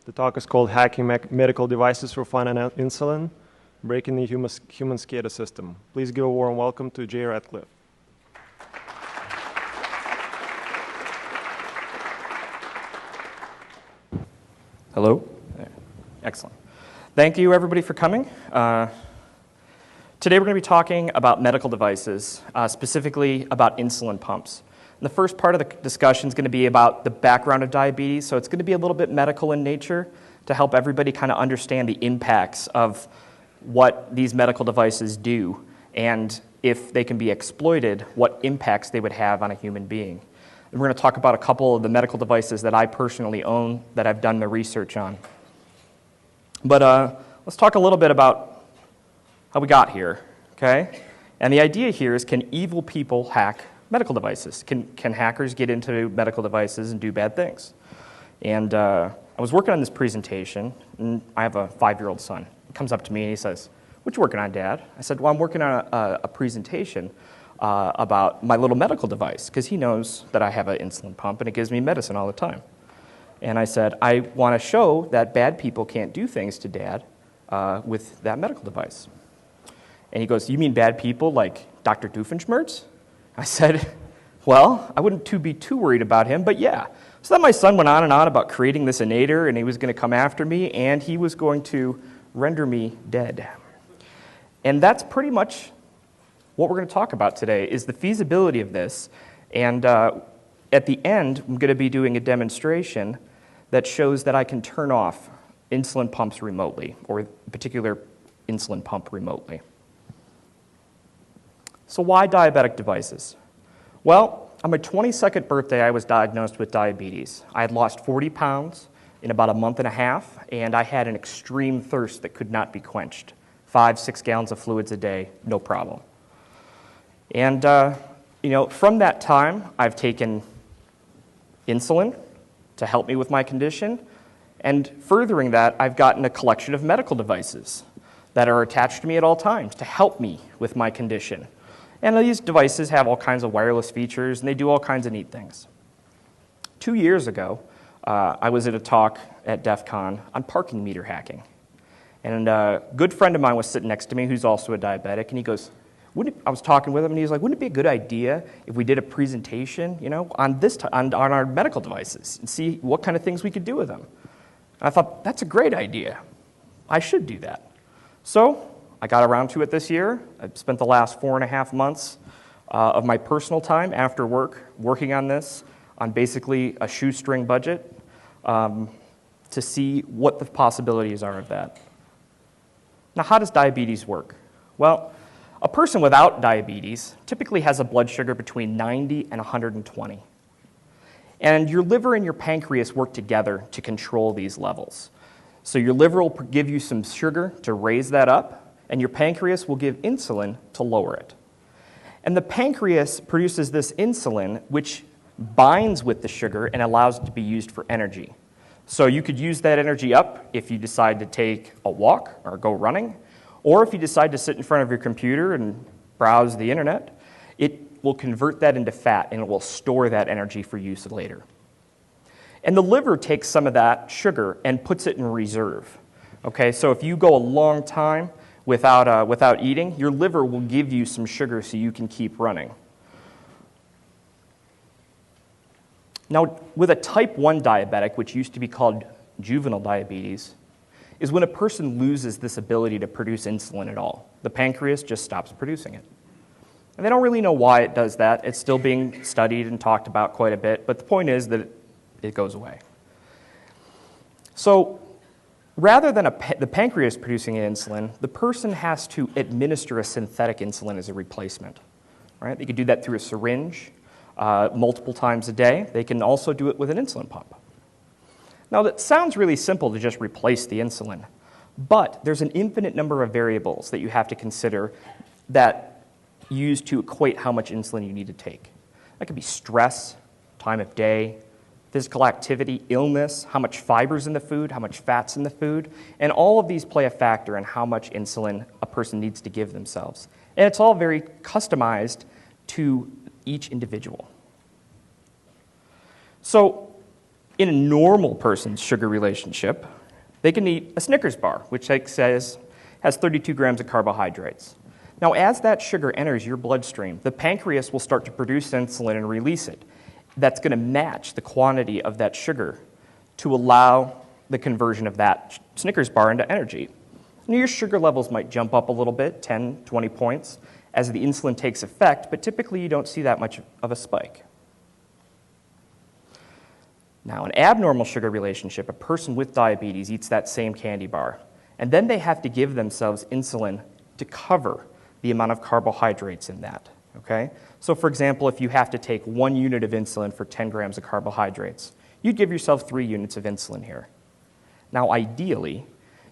The talk is called Hacking Medical Devices for Fun and Insulin, Breaking the Human SCADA System. Please give a warm welcome to Jay Ratcliffe. Hello? Excellent. Thank you, everybody, for coming. Today we're going to be talking about medical devices, specifically about insulin pumps. And the first part of the discussion is going to be about the background of diabetes, so it's going to be a little bit medical in nature to help everybody kind of understand the impacts of what these medical devices do, and if they can be exploited, what impacts they would have on a human being. And we're going to talk about a couple of the medical devices that I personally own that I've done the research on. But let's talk a little bit about how we got here, okay? And the idea here is, can evil people hack medical devices? Can hackers get into medical devices and do bad things? And I was working on this presentation, and I have a 5-year-old son. He comes up to me and he says, "What you working on, Dad?" I said, "Well, I'm working on a presentation about my little medical device," because he knows that I have an insulin pump and it gives me medicine all the time. And I said, "I want to show that bad people can't do things to Dad with that medical device." And he goes, "You mean bad people like Dr. Doofenshmirtz?" I said, "Well, I wouldn't be too worried about him, but yeah." So then my son went on and on about creating this innator, and he was going to come after me, and he was going to render me dead. And that's pretty much what we're going to talk about today, is the feasibility of this. And at the end, I'm going to be doing a demonstration that shows that I can turn off insulin pumps remotely, or a particular insulin pump remotely. So why diabetic devices? Well, on my 22nd birthday, I was diagnosed with diabetes. I had lost 40 pounds in about a month and a half, and I had an extreme thirst that could not be quenched. 5-6 gallons of fluids a day, no problem. And from that time, I've taken insulin to help me with my condition, and furthering that, I've gotten a collection of medical devices that are attached to me at all times to help me with my condition. And these devices have all kinds of wireless features, and they do all kinds of neat things. 2 years ago, I was at a talk at DEF CON on parking meter hacking. And a good friend of mine was sitting next to me who's also a diabetic, and he goes, I was talking with him, and he was like, "Wouldn't it be a good idea if we did a presentation, on our medical devices and see what kind of things we could do with them?" And I thought, that's a great idea. I should do that. So I got around to it this year. I've spent the last 4.5 months of my personal time after work working on this, on basically a shoestring budget, to see what the possibilities are of that. Now, how does diabetes work? Well, a person without diabetes typically has a blood sugar between 90 and 120. And your liver and your pancreas work together to control these levels. So your liver will give you some sugar to raise that up, and your pancreas will give insulin to lower it. And the pancreas produces this insulin, which binds with the sugar and allows it to be used for energy. So you could use that energy up if you decide to take a walk or go running, or if you decide to sit in front of your computer and browse the internet. It will convert that into fat, and it will store that energy for use later. And the liver takes some of that sugar and puts it in reserve. Okay, so if you go a long time without eating, your liver will give you some sugar so you can keep running. Now, with a type 1 diabetic, which used to be called juvenile diabetes, is when a person loses this ability to produce insulin at all. The pancreas just stops producing it. And they don't really know why it does that. It's still being studied and talked about quite a bit, but the point is that it goes away. So rather than the pancreas producing insulin, the person has to administer a synthetic insulin as a replacement. Right? They could do that through a syringe multiple times a day. They can also do it with an insulin pump. Now, that sounds really simple to just replace the insulin, but there's an infinite number of variables that you have to consider that use to equate how much insulin you need to take. That could be stress, time of day, physical activity, illness, how much fiber's in the food, how much fat's in the food, and all of these play a factor in how much insulin a person needs to give themselves. And it's all very customized to each individual. So In a normal person's sugar relationship, they can eat a Snickers bar, which has 32 grams of carbohydrates. Now, as that sugar enters your bloodstream, the pancreas will start to produce insulin and release it. That's going to match the quantity of that sugar to allow the conversion of that Snickers bar into energy. And your sugar levels might jump up a little bit, 10, 20 points, as the insulin takes effect, but typically you don't see that much of a spike. Now, an abnormal sugar relationship, a person with diabetes eats that same candy bar, and then they have to give themselves insulin to cover the amount of carbohydrates in that, okay? So, for example, if you have to take 1 unit of insulin for 10 grams of carbohydrates, you'd give yourself 3 units of insulin here. Now, ideally,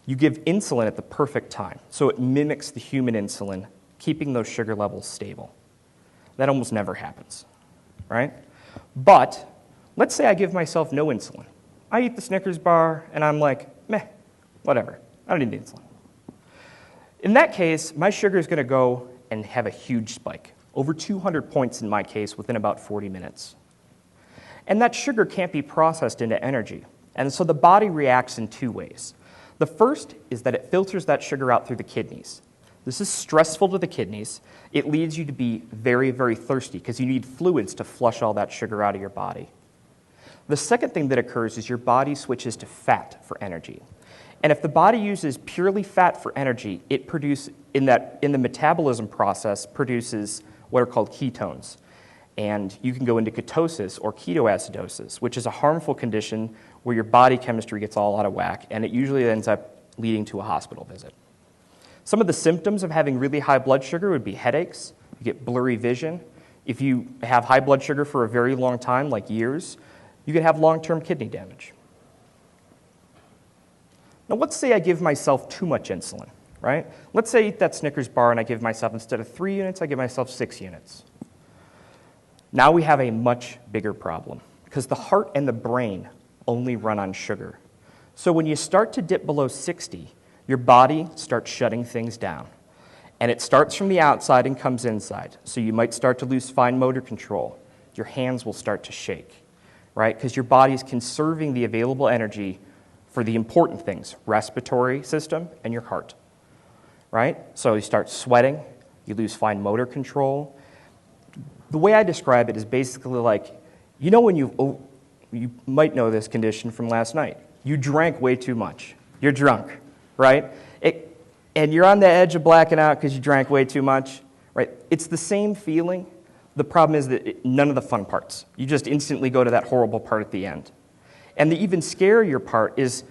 you give insulin at the perfect time, so it mimics the human insulin, keeping those sugar levels stable. That almost never happens, right? But let's say I give myself no insulin. I eat the Snickers bar, and I'm like, meh, whatever. I don't need insulin. In that case, my sugar is going to go and have a huge spike, over 200 points in my case, within about 40 minutes. And that sugar can't be processed into energy, and so the body reacts in 2 ways. The first is that it filters that sugar out through the kidneys. This is stressful to the kidneys. It leads you to be very, very thirsty because you need fluids to flush all that sugar out of your body. The second thing that occurs is your body switches to fat for energy. And if the body uses purely fat for energy, it in the metabolism process produces what are called ketones. And you can go into ketosis or ketoacidosis, which is a harmful condition where your body chemistry gets all out of whack, and it usually ends up leading to a hospital visit. Some of the symptoms of having really high blood sugar would be headaches, you get blurry vision. If you have high blood sugar for a very long time, like years, you can have long-term kidney damage. Now, let's say I give myself too much insulin, right? Let's say I eat that Snickers bar and I give myself, instead of 3 units, I give myself 6 units. Now we have a much bigger problem because the heart and the brain only run on sugar. So when you start to dip below 60, your body starts shutting things down. And it starts from the outside and comes inside. So you might start to lose fine motor control. Your hands will start to shake, right? Because your body's conserving the available energy for the important things, respiratory system and your heart, right? So you start sweating, you lose fine motor control. The way I describe it is basically like, you know when you might know this condition from last night. You drank way too much. You're drunk, right? And you're on the edge of blacking out because you drank way too much, right? It's the same feeling. The problem is that none of the fun parts. You just instantly go to that horrible part at the end. And the even scarier part is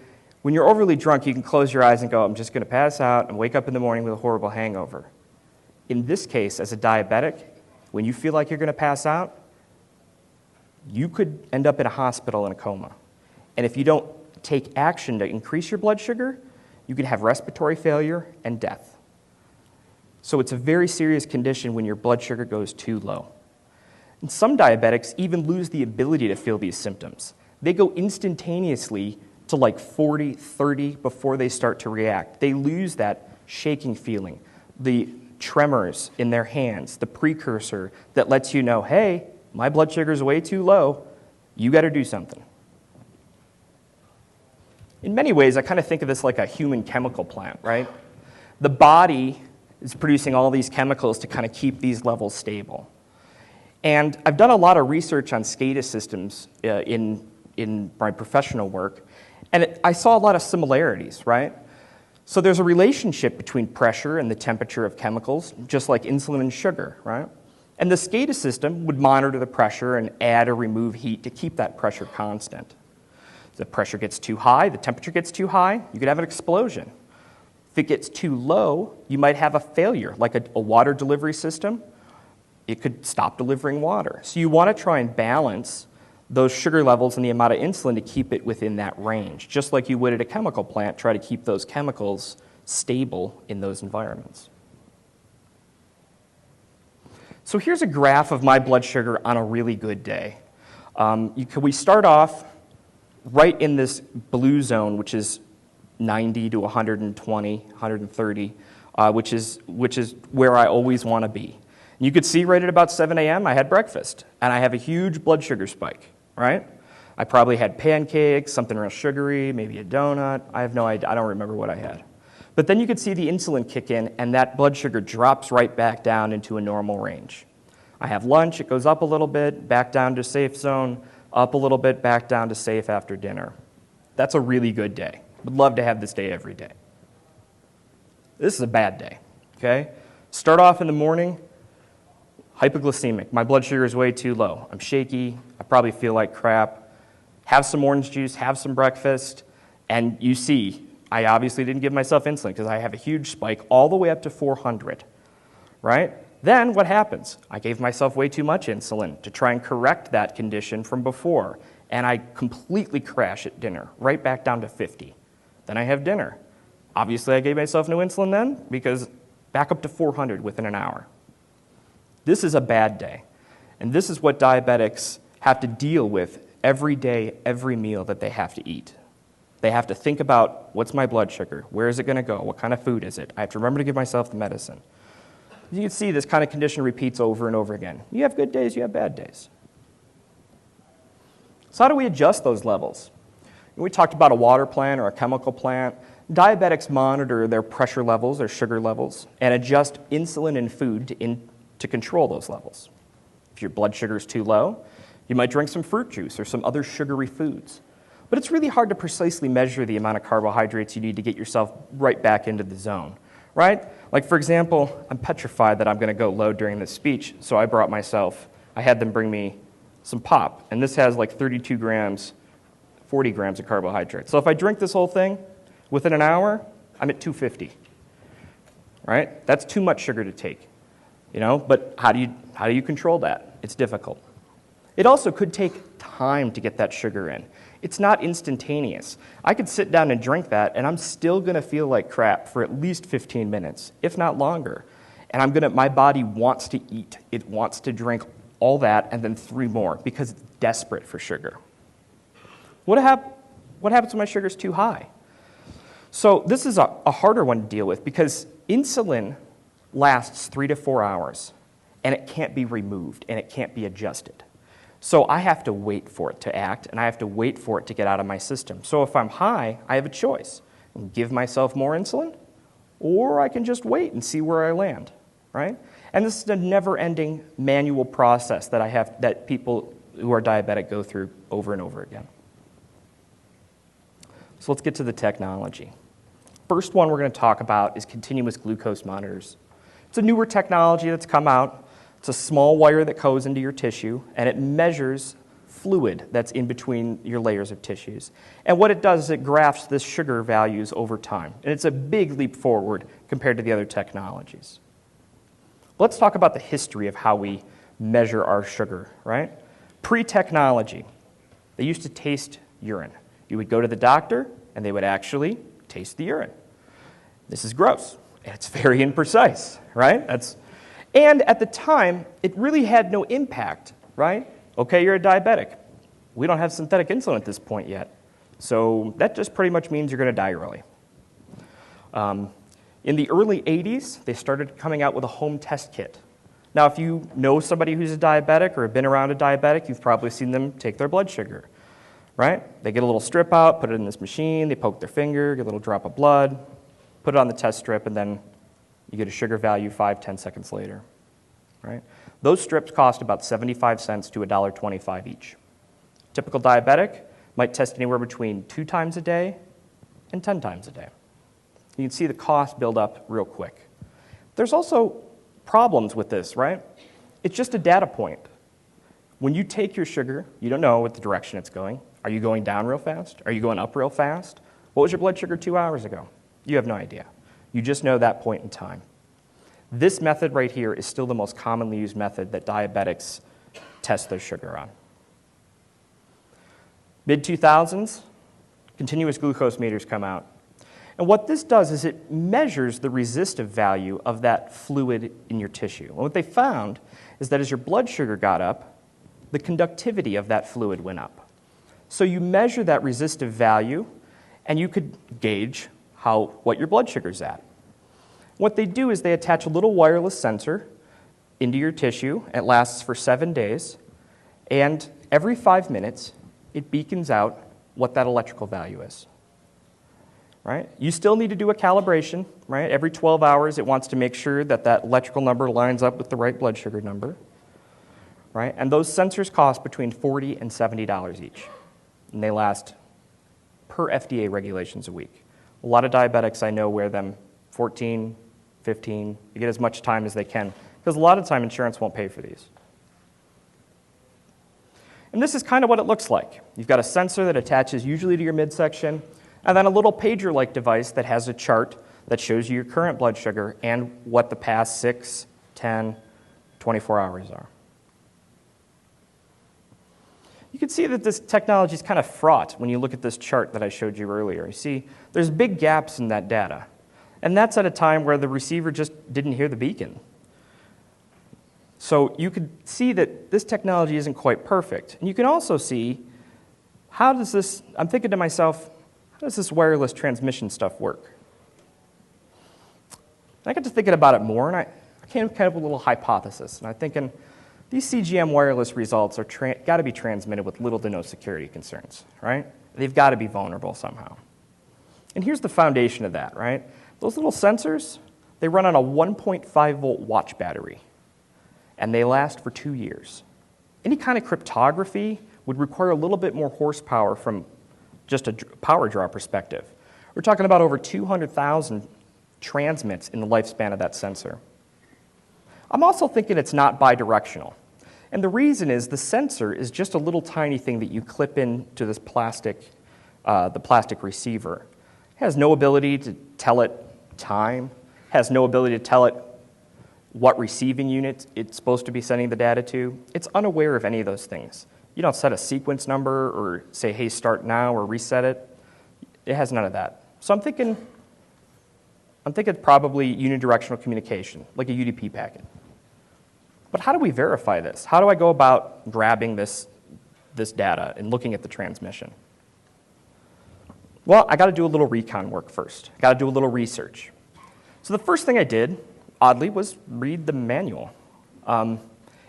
when you're overly drunk, you can close your eyes and go, I'm just going to pass out and wake up in the morning with a horrible hangover. In this case, as a diabetic, when you feel like you're going to pass out, you could end up in a hospital in a coma. And if you don't take action to increase your blood sugar, you could have respiratory failure and death. So it's a very serious condition when your blood sugar goes too low. And some diabetics even lose the ability to feel these symptoms. They go instantaneously to like 40, 30 before they start to react. They lose that shaking feeling, the tremors in their hands, the precursor that lets you know, hey, my blood sugar is way too low, you got to do something. In many ways, I kind of think of this like a human chemical plant, right? The body is producing all these chemicals to kind of keep these levels stable. And I've done a lot of research on SCADA systems in my professional work, and I saw a lot of similarities, right? So there's a relationship between pressure and the temperature of chemicals, just like insulin and sugar, right? And the SCADA system would monitor the pressure and add or remove heat to keep that pressure constant. If the pressure gets too high, the temperature gets too high, you could have an explosion. If it gets too low, you might have a failure, like a water delivery system. It could stop delivering water. So you want to try and balance those sugar levels and the amount of insulin to keep it within that range, just like you would at a chemical plant, try to keep those chemicals stable in those environments. So here's a graph of my blood sugar on a really good day. We start off right in this blue zone, which is 90 to 120, 130, which is where I always want to be. And you could see right at about 7 a.m. I had breakfast, and I have a huge blood sugar spike, right? I probably had pancakes, something real sugary, maybe a donut. I have no idea. I don't remember what I had. But then you could see the insulin kick in, and that blood sugar drops right back down into a normal range. I have lunch, it goes up a little bit, back down to safe zone, up a little bit, back down to safe after dinner. That's a really good day. Would love to have this day every day. This is a bad day, okay? Start off in the morning, hypoglycemic. My blood sugar is way too low. I'm shaky. I probably feel like crap. Have some orange juice, have some breakfast, and you see, I obviously didn't give myself insulin because I have a huge spike all the way up to 400, right? Then what happens? I gave myself way too much insulin to try and correct that condition from before, and I completely crash at dinner, right back down to 50. Then I have dinner. Obviously, I gave myself no insulin then because back up to 400 within an hour. This is a bad day, and this is what diabetics have to deal with every day, every meal that they have to eat. They have to think about, what's my blood sugar? Where is it going to go? What kind of food is it? I have to remember to give myself the medicine. You can see this kind of condition repeats over and over again. You have good days, you have bad days. So how do we adjust those levels? We talked about a water plant or a chemical plant. Diabetics monitor their pressure levels, their sugar levels, and adjust insulin and food to control those levels. If your blood sugar is too low, you might drink some fruit juice or some other sugary foods. But it's really hard to precisely measure the amount of carbohydrates you need to get yourself right back into the zone, right? Like, for example, I'm petrified that I'm going to go low during this speech, so I had them bring me some pop, and this has like 32 grams, 40 grams of carbohydrates. So if I drink this whole thing, within an hour, I'm at 250, right? That's too much sugar to take, but how do you control that? It's difficult. It also could take time to get that sugar in. It's not instantaneous. I could sit down and drink that, and I'm still going to feel like crap for at least 15 minutes, if not longer. And my body wants to eat. It wants to drink all that and then 3 more because it's desperate for sugar. What happens when my sugar is too high? So this is a harder one to deal with because insulin lasts 3 to 4 hours, and it can't be removed, and it can't be adjusted. So I have to wait for it to act, and I have to wait for it to get out of my system. So if I'm high, I have a choice. I can give myself more insulin, or I can just wait and see where I land, right? And this is a never-ending manual process that people who are diabetic go through over and over again. So let's get to the technology. First one we're going to talk about is continuous glucose monitors. It's a newer technology that's come out. It's a small wire that goes into your tissue, and it measures fluid that's in between your layers of tissues. And what it does is it graphs the sugar values over time. And it's a big leap forward compared to the other technologies. Let's talk about the history of how we measure our sugar, right? Pre-technology, they used to taste urine. You would go to the doctor, and they would actually taste the urine. This is gross, and it's very imprecise, right? And at the time, it really had no impact, right? Okay, you're a diabetic. We don't have synthetic insulin at this point yet. So that just pretty much means you're going to die early. In the early 80s, they started coming out with a home test kit. Now, if you know somebody who's a diabetic or have been around a diabetic, you've probably seen them take their blood sugar, right? They get a little strip out, put it in this machine, they poke their finger, get a little drop of blood, put it on the test strip, and then you get a sugar value 5-10 seconds later, right? Those strips cost about 75 cents to $1.25 each. Typical diabetic might test anywhere between 2 times a day and 10 times a day. You can see the cost build up real quick. There's also problems with this, right? It's just a data point. When you take your sugar, you don't know what the direction it's going. Are you going down real fast? Are you going up real fast? What was your blood sugar 2 hours ago? You have no idea. You just know that point in time. This method right here is still the most commonly used method that diabetics test their sugar on. Mid-2000s, continuous glucose meters come out. And what this does is it measures the resistive value of that fluid in your tissue. And what they found is that as your blood sugar got up, the conductivity of that fluid went up. So you measure that resistive value, and you could gauge what your blood sugar's at. What they do is they attach a little wireless sensor into your tissue. It lasts for 7 days. And every 5 minutes, it beacons out what that electrical value is. Right? You still need to do a calibration, right? Every 12 hours, it wants to make sure that that electrical number lines up with the right blood sugar number, right? And those sensors cost between $40 and $70 each, and they last, per FDA regulations, a week. A lot of diabetics I know wear them 14, 15, to get as much time as they can, because a lot of time insurance won't pay for these. And this is kind of what it looks like. You've got a sensor that attaches usually to your midsection, and then a little pager-like device that has a chart that shows you your current blood sugar and what the past 6, 10, 24 hours are. You can see that this technology is kind of fraught when you look at this chart that I showed you earlier. You see, there's big gaps in that data. And that's at a time where the receiver just didn't hear the beacon. So you could see that this technology isn't quite perfect. And you can also see, how does this, I'm thinking to myself, how does this wireless transmission stuff work? I got to thinking about it more, and I came kind of with a little hypothesis. And I'm thinking, these CGM wireless results are got to be transmitted with little to no security concerns, right? They've got to be vulnerable somehow. And here's the foundation of that, right? Those little sensors, they run on a 1.5 volt watch battery, and they last for 2 years. Any kind of cryptography would require a little bit more horsepower from just a power draw perspective. We're talking about over 200,000 transmits in the lifespan of that sensor. I'm also thinking it's not bidirectional. And the reason is the sensor is just a little tiny thing that you clip into this plastic, the plastic receiver. It has no ability to tell it time, has no ability to tell it what receiving unit it's supposed to be sending the data to. It's unaware of any of those things. You don't set a sequence number or say, hey, start now, or reset it. It has none of that. So I'm thinking probably unidirectional communication, like a UDP packet. But how do we verify this? How do I go about grabbing this data and looking at the transmission? Well, I got to do a little recon work first. I got to do a little research. So the first thing I did, oddly, was read the manual.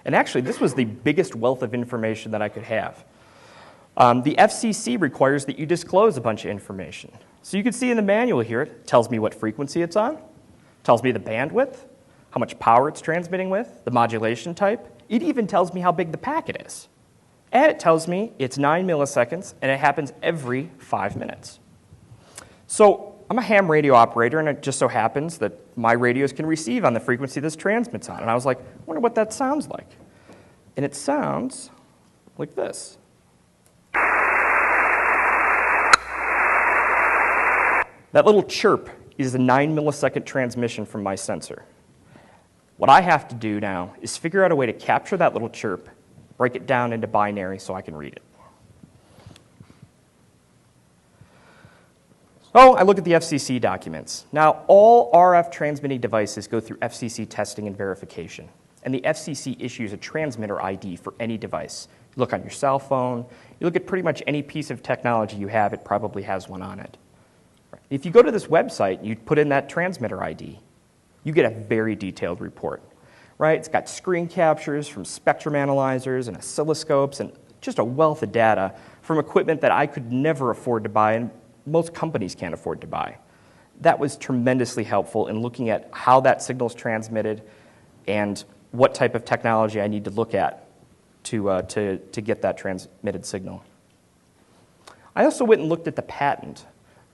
And actually, this was the biggest wealth of information that I could have. The FCC requires that you disclose a bunch of information. So you can see in the manual here, it tells me what frequency it's on, tells me the bandwidth, how much power it's transmitting with, the modulation type. It even tells me how big the packet is. And it tells me it's 9 milliseconds, and it happens every 5 minutes. So I'm a ham radio operator, and it just so happens that my radios can receive on the frequency this transmits on. And I was like, I wonder what that sounds like. And it sounds like this. That little chirp is a 9 millisecond transmission from my sensor. What I have to do now is figure out a way to capture that little chirp, break it down into binary so I can read it. So I look at the FCC documents. Now, all RF transmitting devices go through FCC testing and verification. And the FCC issues a transmitter ID for any device. You look on your cell phone, you look at pretty much any piece of technology you have, it probably has one on it. If you go to this website, you put in that transmitter ID, you get a very detailed report, right? It's got screen captures from spectrum analyzers and oscilloscopes and just a wealth of data from equipment that I could never afford to buy and most companies can't afford to buy. That was tremendously helpful in looking at how that signal is transmitted and what type of technology I need to look at to get that transmitted signal. I also went and looked at the patent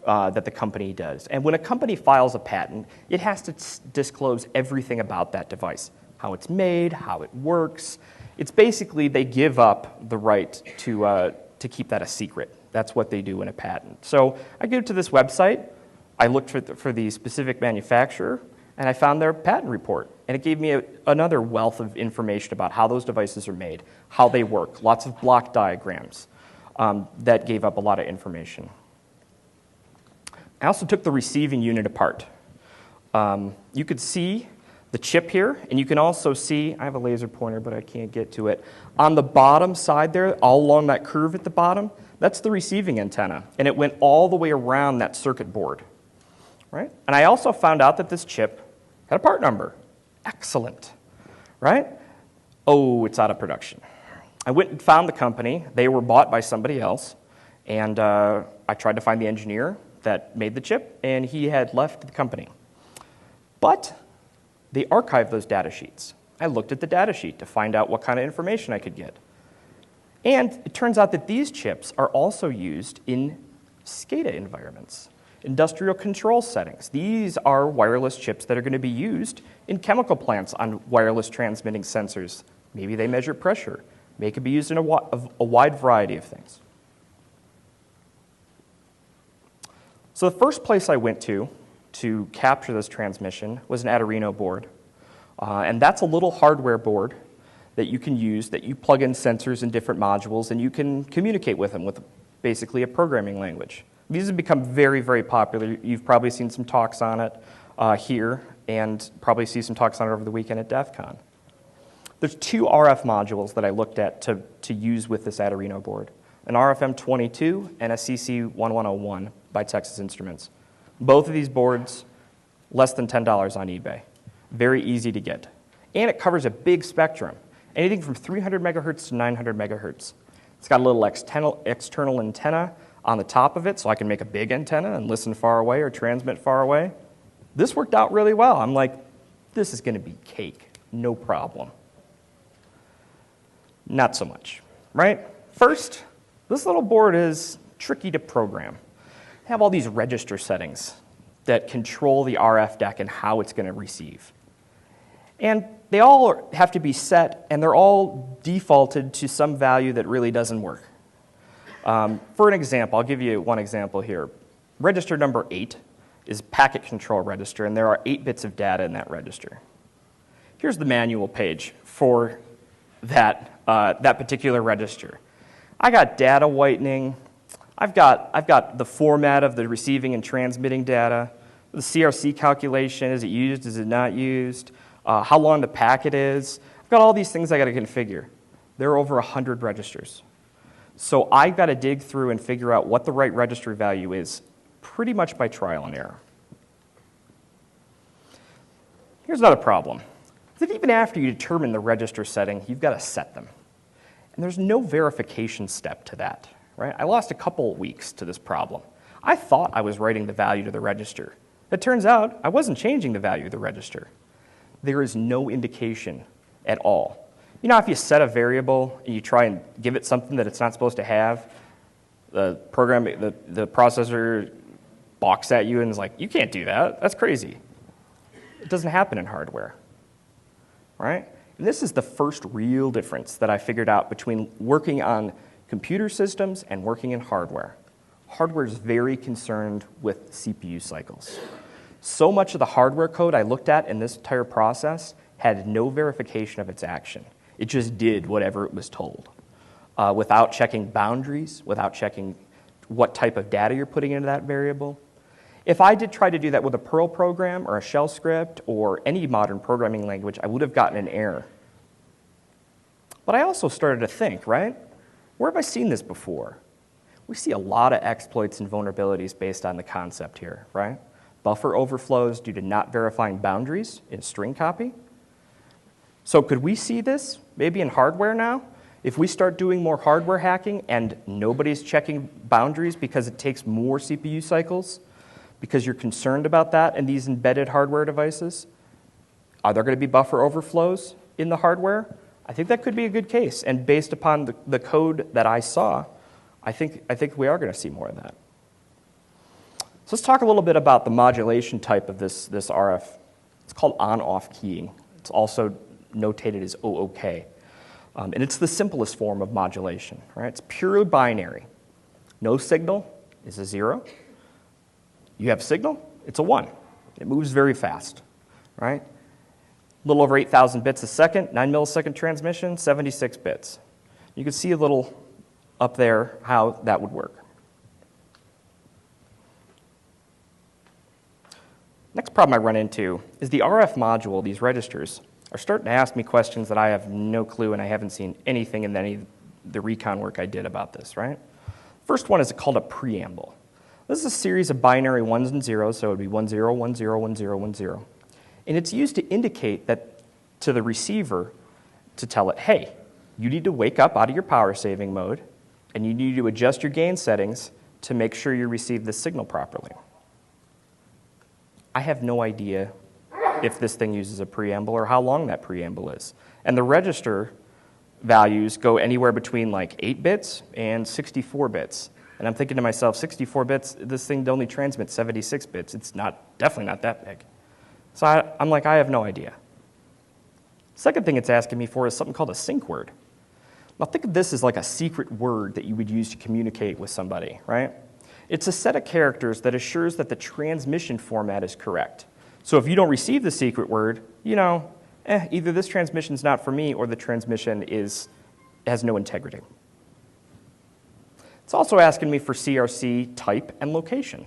that the company does. And when a company files a patent, it has to disclose everything about that device, how it's made, how it works. It's basically they give up the right to keep that a secret. That's what they do in a patent. So I go to this website, I looked for the specific manufacturer, and I found their patent report. And it gave me another wealth of information about how those devices are made, how they work, lots of block diagrams that gave up a lot of information. I also took the receiving unit apart. You could see the chip here, and you can also see, I have a laser pointer, but I can't get to it. On the bottom side there, all along that curve at the bottom, that's the receiving antenna, and it went all the way around that circuit board, right? And I also found out that this chip had a part number. Excellent, right? Oh, it's out of production. I went and found the company. They were bought by somebody else, and I tried to find the engineer that made the chip, and he had left the company. But they archived those data sheets. I looked at the data sheet to find out what kind of information I could get. And it turns out that these chips are also used in SCADA environments, industrial control settings. These are wireless chips that are going to be used in chemical plants on wireless transmitting sensors. Maybe they measure pressure. They could be used in a wide variety of things. So the first place I went to capture this transmission was an Arduino board. And that's a little hardware board that you can use, that you plug in sensors and different modules, and you can communicate with them with basically a programming language. These have become very, very popular. You've probably seen some talks on it here, and probably see some talks on it over the weekend at DEF CON. There's two RF modules that I looked at to use with this Arduino board, an RFM22 and a CC1101 by Texas Instruments. Both of these boards, less than $10 on eBay. Very easy to get. And it covers a big spectrum, anything from 300 megahertz to 900 megahertz. It's got a little external antenna on the top of it, so I can make a big antenna and listen far away or transmit far away. This worked out really well. I'm like, this is going to be cake, no problem. Not so much, right? First, this little board is tricky to program. They have all these register settings that control the RF deck and how it's going to receive. And they all have to be set, and they're all defaulted to some value that really doesn't work. For an example, I'll give you one example here. Register number 8 is packet control register, and there are 8 bits of data in that register. Here's the manual page for that particular register. I got data whitening. I've got the format of the receiving and transmitting data, the CRC calculation, is it used, is it not used, how long the packet is. I've got all these things I got to configure. There are over 100 registers. So I've got to dig through and figure out what the right register value is, pretty much by trial and error. Here's another problem. That even after you determine the register setting, you've got to set them. And there's no verification step to that, right? I lost a couple weeks to this problem. I thought I was writing the value to the register. It turns out I wasn't changing the value of the register. There is no indication at all. You know, if you set a variable and you try and give it something that it's not supposed to have, the processor balks at you and is like, you can't do that. That's crazy. It doesn't happen in hardware, right? And this is the first real difference that I figured out between working on computer systems and working in hardware. Hardware is very concerned with CPU cycles. So much of the hardware code I looked at in this entire process had no verification of its action. It just did whatever it was told, without checking boundaries, without checking what type of data you're putting into that variable. If I did try to do that with a Perl program or a shell script or any modern programming language, I would have gotten an error. But I also started to think, right? Where have I seen this before? We see a lot of exploits and vulnerabilities based on the concept here, right? Buffer overflows due to not verifying boundaries in string copy. So could we see this maybe in hardware now? If we start doing more hardware hacking and nobody's checking boundaries because it takes more CPU cycles, because you're concerned about that in these embedded hardware devices, are there going to be buffer overflows in the hardware? I think that could be a good case. And based upon the code that I saw, I think we are going to see more of that. So let's talk a little bit about the modulation type of this RF. It's called on-off keying. It's also notated as OOK. And it's the simplest form of modulation, right? It's purely binary. No signal is a 0. You have signal, it's a 1. It moves very fast, right? A little over 8,000 bits a second, 9 millisecond transmission, 76 bits. You can see a little up there how that would work. Next problem I run into is the RF module, these registers, are starting to ask me questions that I have no clue, and I haven't seen anything in any of the recon work I did about this, right? First one is called a preamble. This is a series of binary 1s and 0s, so it would be 1, 0, 1, 0, 1, 0, 1, 0. And it's used to indicate that to the receiver to tell it, hey, you need to wake up out of your power saving mode, and you need to adjust your gain settings to make sure you receive the signal properly. I have no idea if this thing uses a preamble or how long that preamble is. And the register values go anywhere between like 8 bits and 64 bits. And I'm thinking to myself, 64 bits, this thing only transmits 76 bits. It's definitely not that big. So I'm like, I have no idea. Second thing it's asking me for is something called a sync word. Now think of this as like a secret word that you would use to communicate with somebody, right? It's a set of characters that assures that the transmission format is correct. So if you don't receive the secret word, either this transmission's not for me or the transmission has no integrity. It's also asking me for CRC type and location.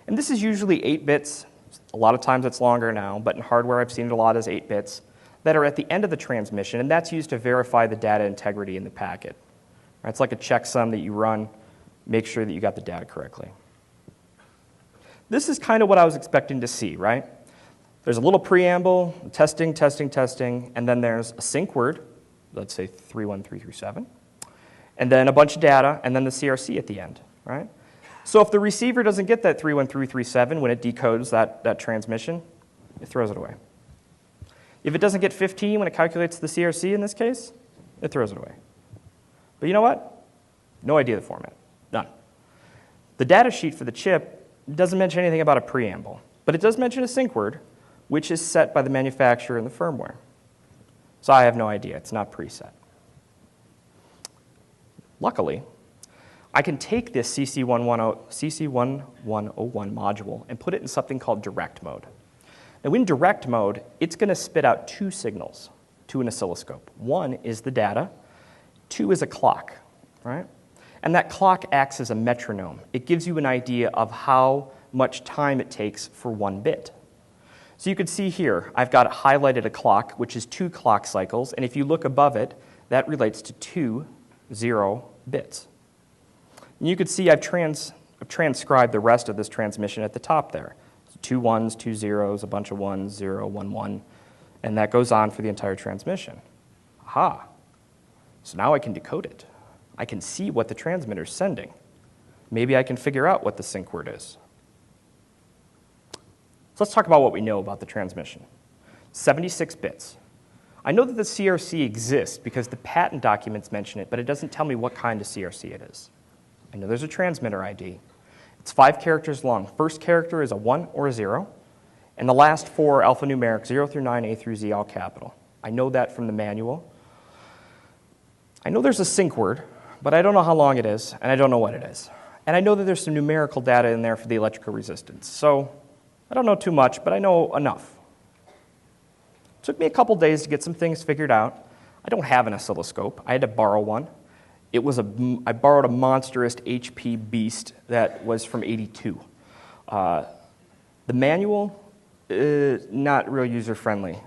And this is usually 8 bits. A lot of times it's longer now, but in hardware I've seen it a lot as 8 bits that are at the end of the transmission, and that's used to verify the data integrity in the packet. It's like a checksum that you run, make sure that you got the data correctly. This is kind of what I was expecting to see, right? There's a little preamble, testing, and then there's a sync word, let's say 31337, and then a bunch of data, and then the CRC at the end, right? So if the receiver doesn't get that 31337 when it decodes that transmission, it throws it away. If it doesn't get 15 when it calculates the CRC in this case, it throws it away. But you know what? No idea the format. None. The data sheet for the chip doesn't mention anything about a preamble, but it does mention a sync word, which is set by the manufacturer in the firmware. So I have no idea. It's not preset. Luckily, I can take this CC1101 module and put it in something called direct mode. Now in direct mode, it's going to spit out 2 signals to an oscilloscope. One is the data, 2 is a clock, right? And that clock acts as a metronome. It gives you an idea of how much time it takes for 1 bit. So you can see here, I've got highlighted a clock, which is 2 clock cycles, and if you look above it, that relates to 2 0 bits. And you can see I've transcribed the rest of this transmission at the top there. 2 1s, 2 0s, a bunch of 1s, 0, 1, 1, and that goes on for the entire transmission. Aha! So now I can decode it. I can see what the transmitter's sending. Maybe I can figure out what the sync word is. So let's talk about what we know about the transmission. 76 bits. I know that the CRC exists because the patent documents mention it, but it doesn't tell me what kind of CRC it is. I know there's a transmitter ID. It's 5 characters long. First character is a 1 or a 0, and the last 4 are alphanumeric, 0 through 9, A through Z, all capital. I know that from the manual. I know there's a sync word, but I don't know how long it is, and I don't know what it is. And I know that there's some numerical data in there for the electrical resistance. So I don't know too much, but I know enough. It took me a couple days to get some things figured out. I don't have an oscilloscope. I had to borrow one. I borrowed a monstrous HP beast that was from '82. The manual, not real user-friendly.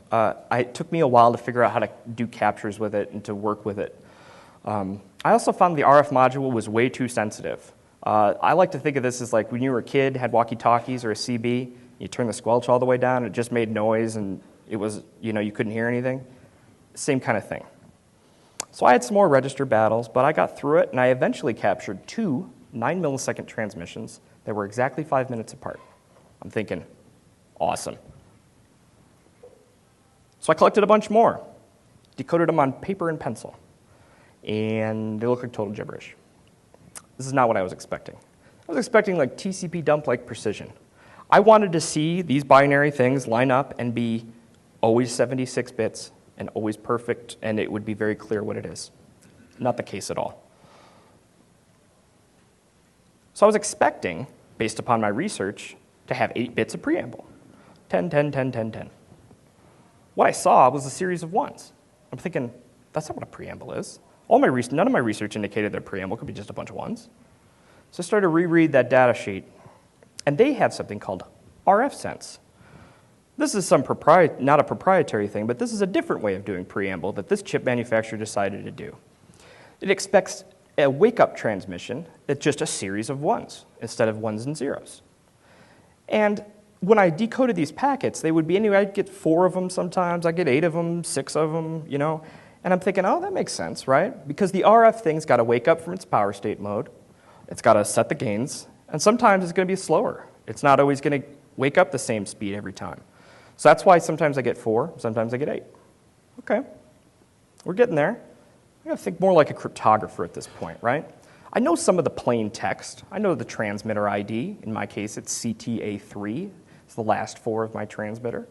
It took me a while to figure out how to do captures with it and to work with it. I also found the RF module was way too sensitive. I like to think of this as like when you were a kid, had walkie-talkies or a CB, you turn the squelch all the way down, it just made noise and it was, you couldn't hear anything. Same kind of thing. So I had some more register battles, but I got through it and I eventually captured 2 9-millisecond transmissions that were exactly 5 minutes apart. I'm thinking, awesome. So I collected a bunch more, decoded them on paper and pencil, and they look like total gibberish. This is not what I was expecting. I was expecting like TCP dump-like precision. I wanted to see these binary things line up and be always 76 bits and always perfect, and it would be very clear what it is. Not the case at all. So I was expecting, based upon my research, to have 8 bits of preamble. 10, 10, 10, 10, 10. What I saw was a series of 1s. I'm thinking, that's not what a preamble is. None of my research indicated that a preamble could be just a bunch of 1s. So I started to reread that data sheet, and they have something called RF sense. This is not a proprietary thing, but this is a different way of doing preamble that this chip manufacturer decided to do. It expects a wake-up transmission that's just a series of 1s instead of 1s and 0s. And when I decoded these packets, they would be anyway, I'd get 4 of them sometimes, I'd get 8 of them, 6 of them, And I'm thinking, oh, that makes sense, right? Because the RF thing's got to wake up from its power state mode. It's got to set the gains. And sometimes it's going to be slower. It's not always going to wake up the same speed every time. So that's why sometimes I get 4, sometimes I get 8. Okay, we're getting there. I got to think more like a cryptographer at this point, right? I know some of the plain text. I know the transmitter ID. In my case, it's CTA3. It's the last 4 of my transmitter.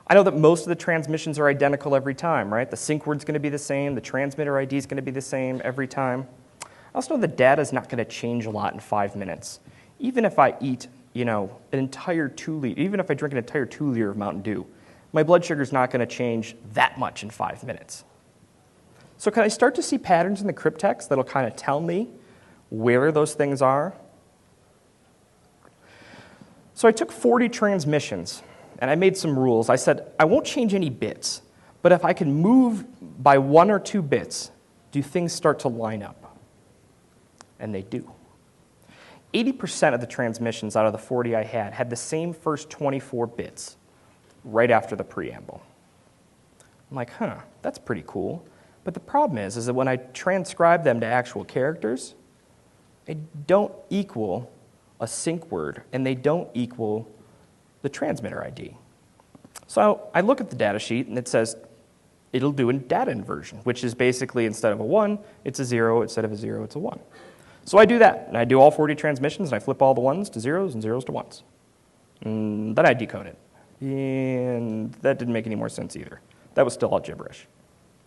I know that most of the transmissions are identical every time, right? The sync word's going to be the same. The transmitter ID is going to be the same every time. I also know the data is not going to change a lot in 5 minutes. Even if I eat, an entire 2 liter, even if I drink an entire 2 liter of Mountain Dew, my blood sugar is not going to change that much in 5 minutes. So can I start to see patterns in the crypttext that'll kind of tell me where those things are? So I took 40 transmissions, and I made some rules. I said, I won't change any bits, but if I can move by 1 or 2 bits, do things start to line up? And they do. 80% of the transmissions out of the 40 I had the same first 24 bits right after the preamble. I'm like, that's pretty cool. But the problem is that when I transcribe them to actual characters, they don't equal a sync word, and they don't equal the transmitter ID. So I look at the data sheet, and it says it'll do a data inversion, which is basically instead of a 1, it's a 0. Instead of a 0, it's a 1. So I do that, and I do all 40 transmissions, and I flip all the 1s to 0s and 0s to 1s. And then I decode it. And that didn't make any more sense either. That was still all gibberish.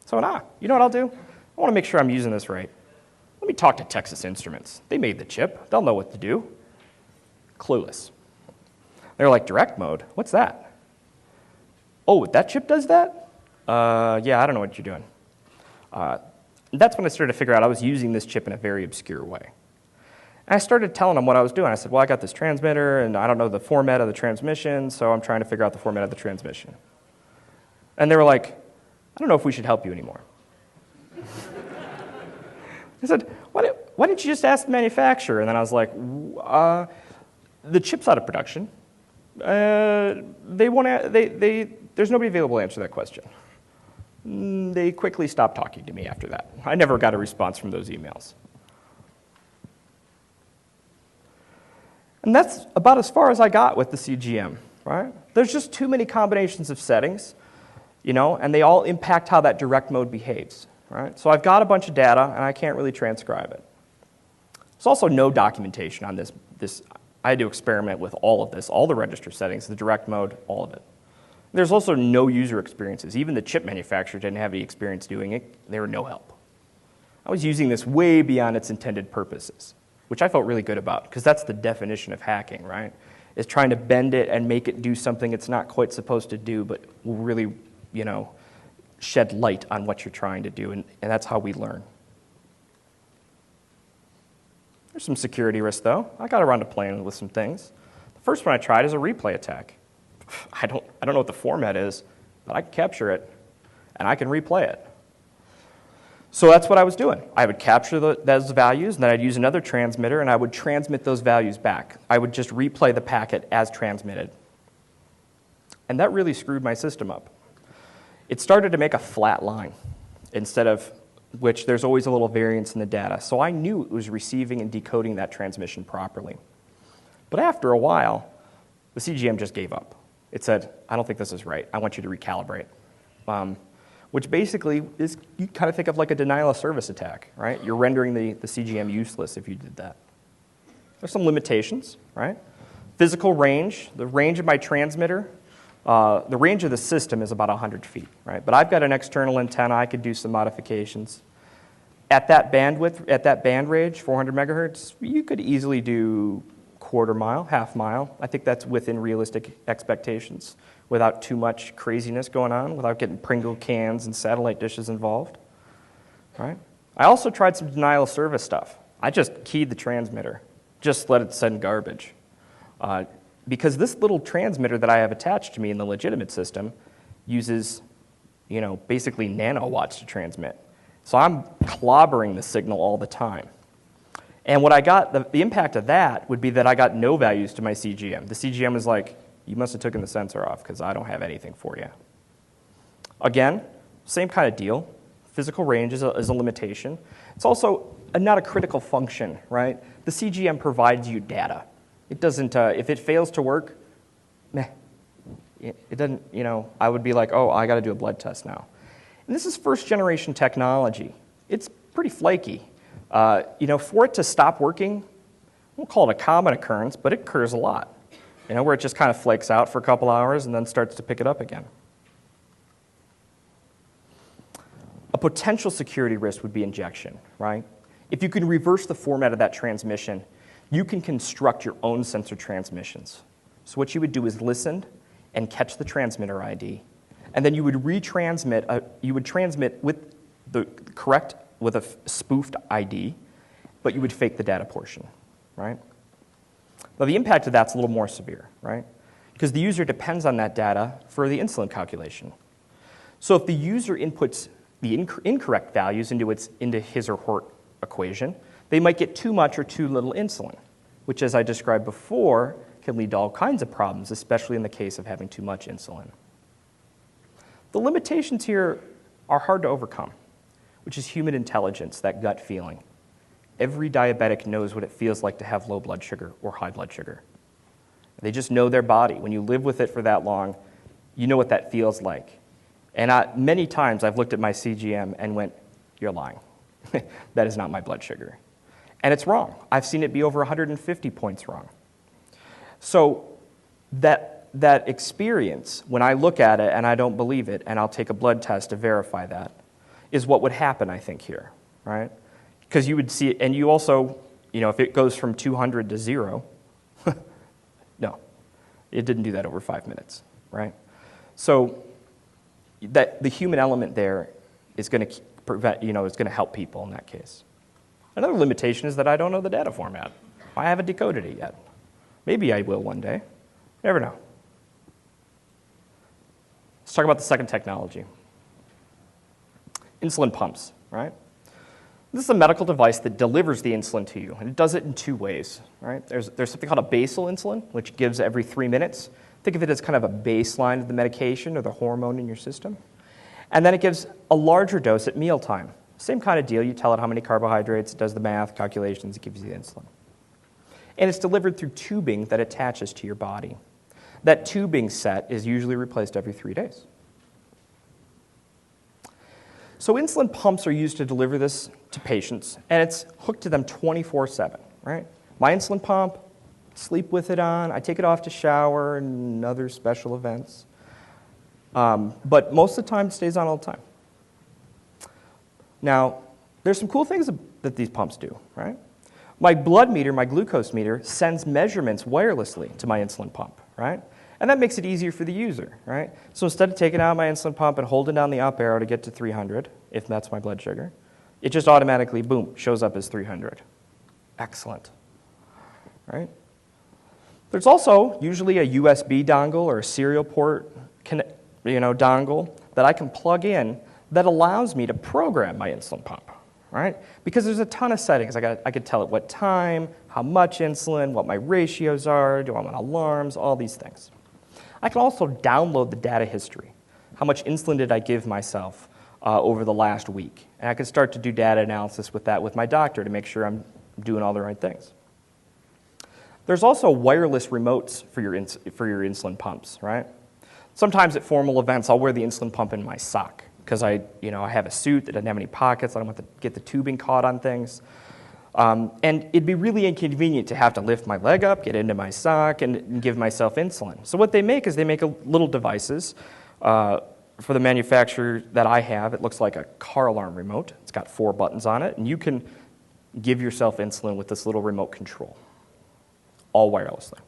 So you know what I'll do? I want to make sure I'm using this right. Let me talk to Texas Instruments. They made the chip. They'll know what to do. Clueless. They're like, direct mode? What's that? Oh, that chip does that? Yeah, I don't know what you're doing. That's when I started to figure out I was using this chip in a very obscure way. And I started telling them what I was doing. I said, well, I got this transmitter, and I don't know the format of the transmission, so I'm trying to figure out the format of the transmission. And they were like, I don't know if we should help you anymore. I said, why didn't you just ask the manufacturer? And then I was like, the chip's out of production. There's nobody available to answer that question. They quickly stopped talking to me after that. I never got a response from those emails. And that's about as far as I got with the CGM, right? There's just too many combinations of settings, and they all impact how that direct mode behaves, right? So I've got a bunch of data, and I can't really transcribe it. There's also no documentation on this. I had to experiment with all of this, all the register settings, the direct mode, all of it. There's also no user experiences. Even the chip manufacturer didn't have any experience doing it. They were no help. I was using this way beyond its intended purposes, which I felt really good about, because that's the definition of hacking, right? Is trying to bend it and make it do something it's not quite supposed to do, but will really, shed light on what you're trying to do, and that's how we learn. There's some security risks, though. I got around to playing with some things. The first one I tried is a replay attack. I don't know what the format is, but I can capture it, and I can replay it. So that's what I was doing. I would capture those values, and then I'd use another transmitter, and I would transmit those values back. I would just replay the packet as transmitted. And that really screwed my system up. It started to make a flat line, instead of which there's always a little variance in the data. So I knew it was receiving and decoding that transmission properly. But after a while, the CGM just gave up. It said, I don't think this is right. I want you to recalibrate. Which basically is, you kind of think of like a denial of service attack, right? You're rendering the CGM useless if you did that. There's some limitations, right? Physical range, the range of my transmitter, the range of the system is about 100 feet, right? But I've got an external antenna. I could do some modifications. At that bandwidth, at that band range, 400 megahertz, you could easily do quarter mile, half mile. I think that's within realistic expectations without too much craziness going on, without getting Pringle cans and satellite dishes involved, right? I also tried some denial of service stuff. I just keyed the transmitter, just let it send garbage. Because this little transmitter that I have attached to me in the legitimate system uses, basically nanowatts to transmit. So I'm clobbering the signal all the time. And what I got, the impact of that would be that I got no values to my CGM. The CGM is like, you must have taken the sensor off because I don't have anything for you. Again, same kind of deal. Physical range is a limitation. It's also not a critical function, right? The CGM provides you data. It doesn't, if it fails to work, meh. It doesn't, I would be like, oh, I got to do a blood test now. And this is first generation technology. It's pretty flaky. For it to stop working, we'll call it a common occurrence, but it occurs a lot. Where it just kind of flakes out for a couple hours and then starts to pick it up again. A potential security risk would be injection, right? If you can reverse the format of that transmission, you can construct your own sensor transmissions. So what you would do is listen and catch the transmitter ID, and then you would retransmit. You would transmit with with a spoofed ID, but you would fake the data portion, right? Now the impact of that's a little more severe, right? Because the user depends on that data for the insulin calculation. So if the user inputs the incorrect values into his or her equation, they might get too much or too little insulin, which, as I described before, can lead to all kinds of problems, especially in the case of having too much insulin. The limitations here are hard to overcome, which is human intelligence, that gut feeling. Every diabetic knows what it feels like to have low blood sugar or high blood sugar. They just know their body. When you live with it for that long, you know what that feels like. And many times I've looked at my CGM and went, you're lying. That is not my blood sugar. And it's wrong. I've seen it be over 150 points wrong. So that experience, when I look at it and I don't believe it, and I'll take a blood test to verify that, is what would happen, I think, here, right? Because you would see it, and you also, if it goes from 200 to 0, no, it didn't do that over 5 minutes, right? So that the human element there is going to prevent, is going to help people in that case. Another limitation is that I don't know the data format. I haven't decoded it yet. Maybe I will one day. Never know. Let's talk about the second technology. Insulin pumps, right? This is a medical device that delivers the insulin to you, and it does it in two ways, right? There's something called a basal insulin, which gives every 3 minutes. Think of it as kind of a baseline of the medication or the hormone in your system. And then it gives a larger dose at mealtime. Same kind of deal. You tell it how many carbohydrates, it does the math, calculations, it gives you the insulin. And it's delivered through tubing that attaches to your body. That tubing set is usually replaced every 3 days. So insulin pumps are used to deliver this to patients, and it's hooked to them 24/7, right? My insulin pump, sleep with it on, I take it off to shower and other special events. But most of the time, it stays on all the time. Now, there's some cool things that these pumps do, right? My blood meter, my glucose meter, sends measurements wirelessly to my insulin pump, right? And that makes it easier for the user, right? So instead of taking out my insulin pump and holding down the up arrow to get to 300, if that's my blood sugar, it just automatically, boom, shows up as 300. Excellent, right? There's also usually a USB dongle or a serial port dongle that I can plug in that allows me to program my insulin pump, right? Because there's a ton of settings. I could tell it what time, how much insulin, what my ratios are, do I want alarms, all these things. I can also download the data history. How much insulin did I give myself over the last week? And I can start to do data analysis with that with my doctor to make sure I'm doing all the right things. There's also wireless remotes for your insulin pumps, right? Sometimes at formal events, I'll wear the insulin pump in my sock because I have a suit that doesn't have any pockets. I don't want to get the tubing caught on things. And it'd be really inconvenient to have to lift my leg up, get into my sock, and give myself insulin. So what they make is they make little devices. For the manufacturer that I have, it looks like a car alarm remote. It's got 4 buttons on it, and you can give yourself insulin with this little remote control, all wirelessly.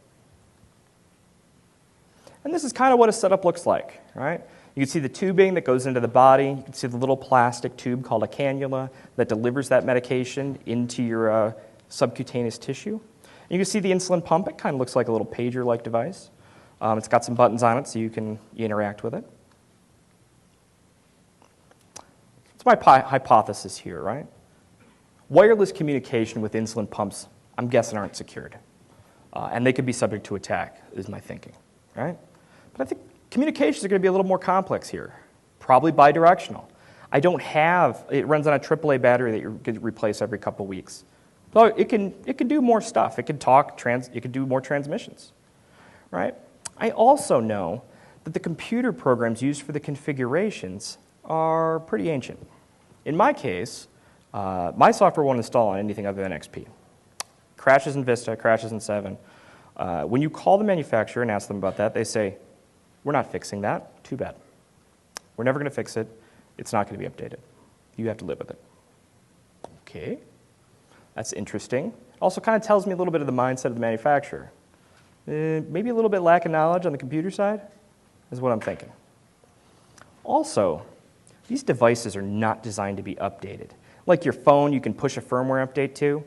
And this is kind of what a setup looks like, right? You can see the tubing that goes into the body. You can see the little plastic tube called a cannula that delivers that medication into your subcutaneous tissue. And you can see the insulin pump. It kind of looks like a little pager-like device. It's got some buttons on it so you can interact with it. It's my hypothesis here, right? Wireless communication with insulin pumps, I'm guessing, aren't secured. And they could be subject to attack, is my thinking, right? But I think communications are going to be a little more complex here, probably bidirectional. I don't have, it runs on a AAA battery that you could replace every couple weeks. So it can do more stuff. It can talk, it can do more transmissions, right? I also know that the computer programs used for the configurations are pretty ancient. In my case, my software won't install on anything other than XP. Crashes in Vista, crashes in 7. When you call the manufacturer and ask them about that, they say, we're not fixing that. Too bad. We're never going to fix it. It's not going to be updated. You have to live with it. Okay. That's interesting. Also kind of tells me a little bit of the mindset of the manufacturer. Maybe a little bit lack of knowledge on the computer side is what I'm thinking. Also, these devices are not designed to be updated. Like your phone, you can push a firmware update to.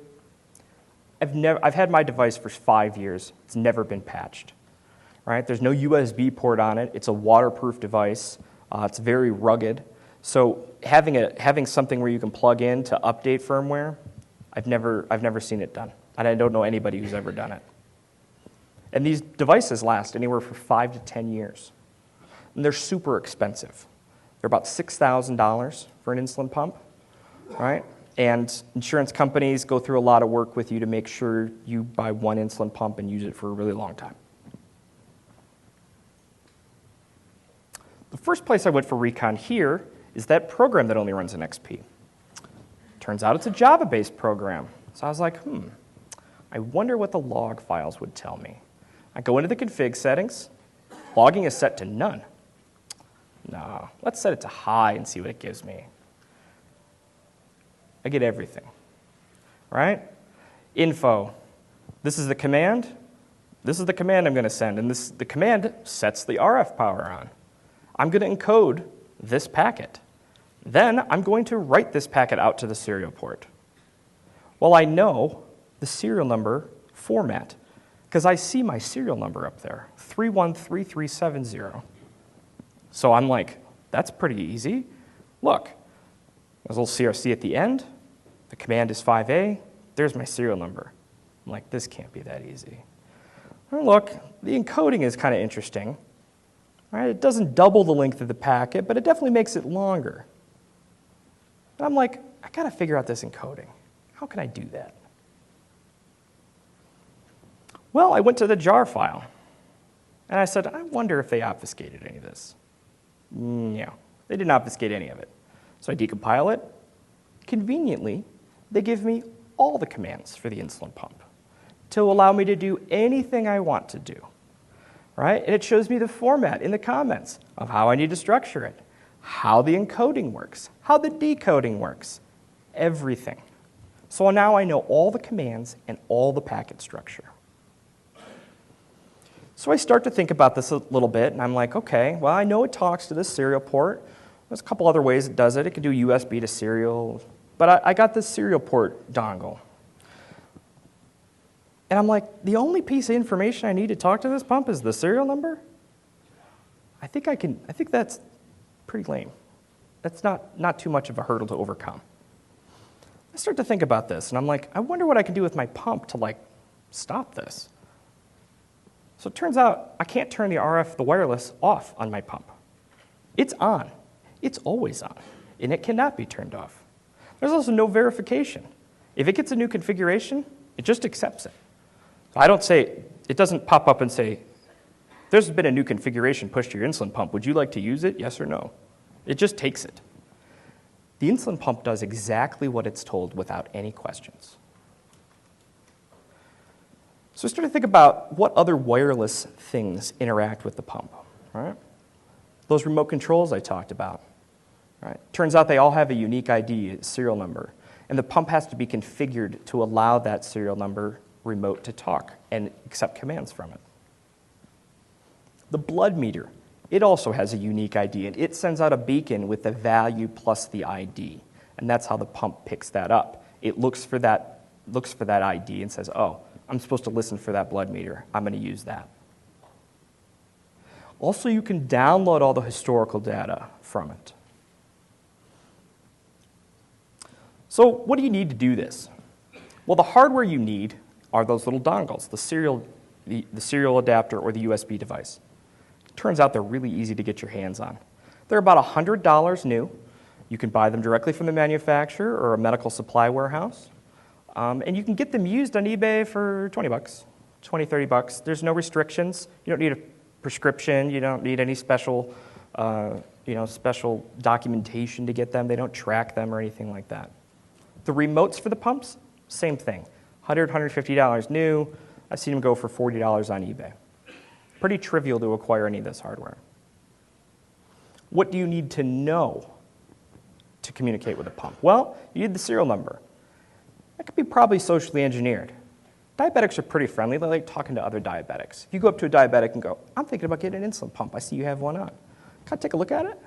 I've had my device for 5 years. It's never been patched. Right? There's no USB port on it. It's a waterproof device. It's very rugged. So having something where you can plug in to update firmware, I've never seen it done. And I don't know anybody who's ever done it. And these devices last anywhere from 5 to 10 years. And they're super expensive. They're about $6,000 for an insulin pump, right? And insurance companies go through a lot of work with you to make sure you buy one insulin pump and use it for a really long time. The first place I went for recon here is that program that only runs in XP. Turns out it's a Java-based program. So I was like, I wonder what the log files would tell me. I go into the config settings. Logging is set to none. No, let's set it to high and see what it gives me. I get everything, right? Info. This is the command. This is the command I'm going to send, and the command sets the RF power on. I'm going to encode this packet. Then I'm going to write this packet out to the serial port. Well, I know the serial number format because I see my serial number up there, 313370. So I'm like, that's pretty easy. Look, there's a little CRC at the end. The command is 5A. There's my serial number. I'm like, this can't be that easy. And look, the encoding is kind of interesting. Right? It doesn't double the length of the packet, but it definitely makes it longer. And I'm like, I got to figure out this encoding. How can I do that? Well, I went to the jar file, and I said, I wonder if they obfuscated any of this. No, they didn't obfuscate any of it. So I decompile it. Conveniently, they give me all the commands for the insulin pump to allow me to do anything I want to do. Right? And it shows me the format in the comments of how I need to structure it, how the encoding works, how the decoding works, everything. So now I know all the commands and all the packet structure. So I start to think about this a little bit, and I'm like, okay, well, I know it talks to this serial port. There's a couple other ways it does it. It can do USB to serial, but I got this serial port dongle. And I'm like, the only piece of information I need to talk to this pump is the serial number? I think that's pretty lame. That's not too much of a hurdle to overcome. I start to think about this, and I'm like, I wonder what I can do with my pump to stop this. So it turns out I can't turn the RF, the wireless, off on my pump. It's on. It's always on, and it cannot be turned off. There's also no verification. If it gets a new configuration, it just accepts it. I don't say, it doesn't pop up and say, there's been a new configuration pushed to your insulin pump. Would you like to use it? Yes or no? It just takes it. The insulin pump does exactly what it's told without any questions. So I started to think about what other wireless things interact with the pump. Right? Those remote controls I talked about. Right? Turns out they all have a unique ID, a serial number. And the pump has to be configured to allow that serial number remote to talk and accept commands from it. The blood meter, it also has a unique ID, and it sends out a beacon with the value plus the ID, and that's how the pump picks that up. It looks for that ID and says, oh, I'm supposed to listen for that blood meter. I'm going to use that. Also, you can download all the historical data from it. So what do you need to do this? Well, the hardware you need are those little dongles, the serial adapter or the USB device. Turns out they're really easy to get your hands on. They're about $100 new. You can buy them directly from the manufacturer or a medical supply warehouse. And you can get them used on eBay for 20 bucks, 20, 30 bucks. There's no restrictions. You don't need a prescription. You don't need any special, special documentation to get them. They don't track them or anything like that. The remotes for the pumps, same thing. $100, $150 new. I've seen them go for $40 on eBay. Pretty trivial to acquire any of this hardware. What do you need to know to communicate with a pump? Well, you need the serial number. That could be probably socially engineered. Diabetics are pretty friendly. They like talking to other diabetics. If you go up to a diabetic and go, I'm thinking about getting an insulin pump. I see you have one on. Can I take a look at it?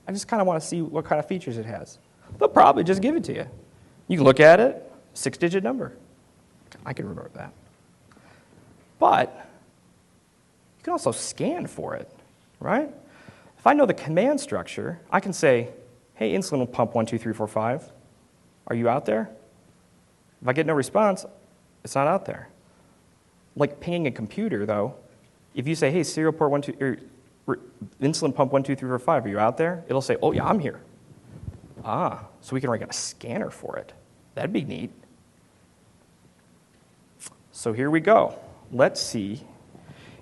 I just kind of want to see what kind of features it has. They'll probably just give it to you. You can look at it, 6-digit number. I can remember that. But you can also scan for it, right? If I know the command structure, I can say, hey, insulin pump 1, 2, 3, 4, 5. Are you out there? If I get no response, it's not out there. Like pinging a computer, though, if you say, hey, serial port 1, 2, or insulin pump 1, 2, 3, 4, 5, are you out there? It'll say, oh, yeah, I'm here. Ah, so we can write a scanner for it. That'd be neat. So here we go. Let's see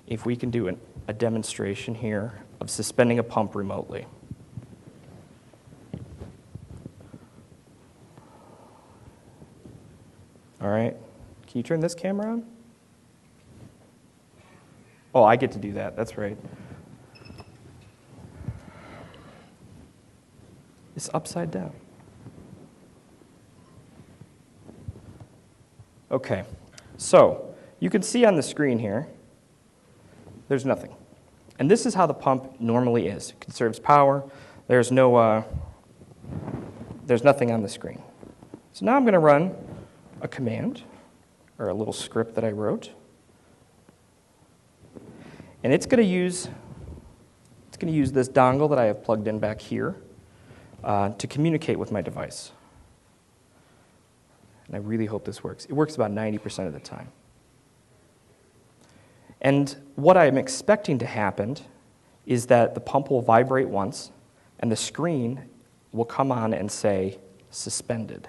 if we can do a demonstration here of suspending a pump remotely. All right. Can you turn this camera on? Oh, I get to do that. That's right. It's upside down. Okay. So you can see on the screen here, there's nothing. And this is how the pump normally is. It conserves power. There's nothing on the screen. So now I'm going to run a command, or a little script that I wrote. And it's going to use this dongle that I have plugged in back here to communicate with my device. And I really hope this works. It works about 90% of the time. And what I'm expecting to happen is that the pump will vibrate once, and the screen will come on and say, suspended.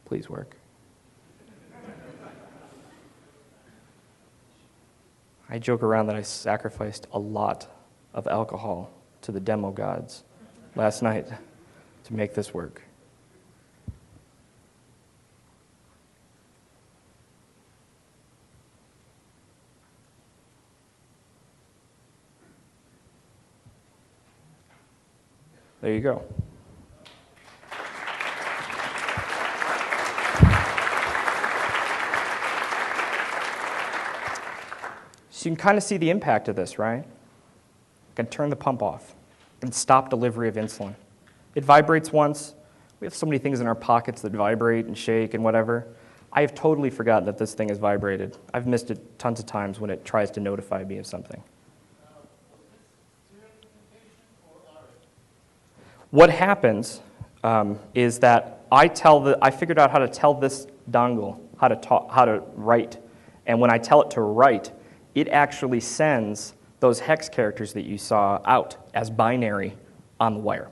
Please work. I joke around that I sacrificed a lot of alcohol to the demo gods last night to make this work. There you go. So you can kind of see the impact of this, right? I can turn the pump off and stop delivery of insulin. It vibrates once. We have so many things in our pockets that vibrate and shake and whatever. I have totally forgotten that this thing has vibrated. I've missed it tons of times when it tries to notify me of something. What happens is that I figured out how to tell this dongle how to write. And when I tell it to write, it actually sends those hex characters that you saw out as binary on the wire.